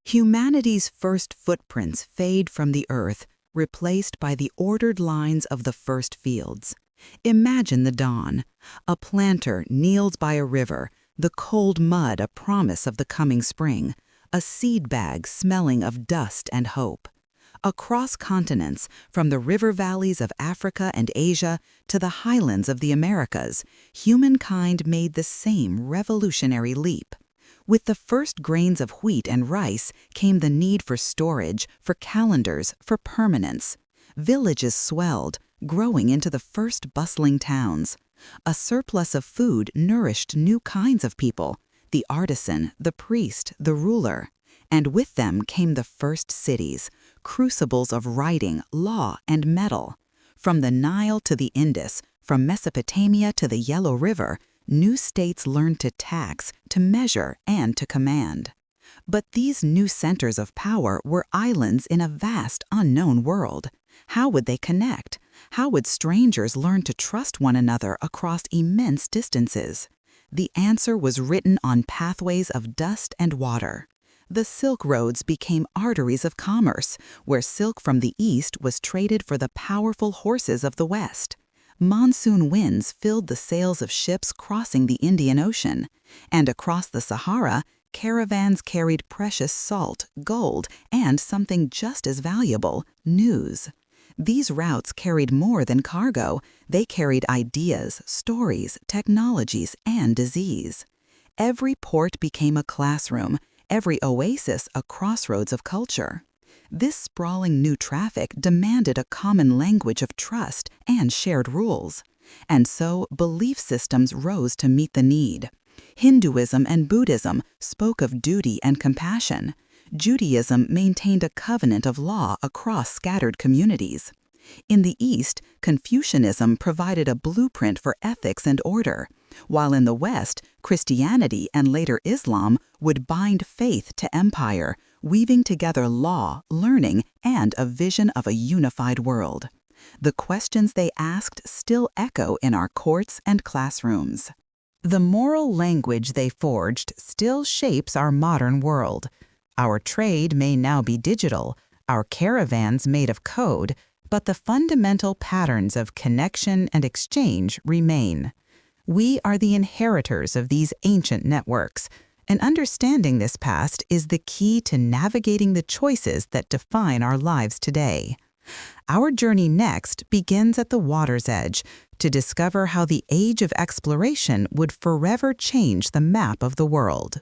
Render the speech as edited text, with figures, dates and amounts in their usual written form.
Humanity's first footprints fade from the earth, replaced by the ordered lines of the first fields. Imagine the dawn. A planter kneels by a river, the cold mud a promise of the coming spring, a seed bag smelling of dust and hope. Across continents, from the river valleys of Africa and Asia to the highlands of the Americas, humankind made the same revolutionary leap. With the first grains of wheat and rice came the need for storage, for calendars, for permanence. Villages swelled, growing into the first bustling towns. A surplus of food nourished new kinds of people, the artisan, the priest, the ruler. And with them came the first cities, crucibles of writing, law, and metal. From the Nile to the Indus, from Mesopotamia to the Yellow River, new states learned to tax, to measure, and to command. But these new centers of power were islands in a vast, unknown world. How would they connect? How would strangers learn to trust one another across immense distances? The answer was written on pathways of dust and water. The Silk Roads became arteries of commerce, where silk from the east was traded for the powerful horses of the west. Monsoon winds filled the sails of ships crossing the Indian Ocean, and across the Sahara, caravans carried precious salt, gold, and something just as valuable, news. These routes carried more than cargo. They carried ideas, stories, technologies, and disease. Every port became a classroom, every oasis a crossroads of culture. This sprawling new traffic demanded a common language of trust and shared rules. And so belief systems rose to meet the need. Hinduism and Buddhism spoke of duty and compassion. Judaism maintained a covenant of law across scattered communities. In the East, Confucianism provided a blueprint for ethics and order, while in the West, Christianity and later Islam would bind faith to empire, weaving together law, learning, and a vision of a unified world. The questions they asked still echo in our courts and classrooms. The moral language they forged still shapes our modern world. Our trade may now be digital, our caravans made of code, but the fundamental patterns of connection and exchange remain. We are the inheritors of these ancient networks, and understanding this past is the key to navigating the choices that define our lives today. Our journey next begins at the water's edge to discover how the age of exploration would forever change the map of the world.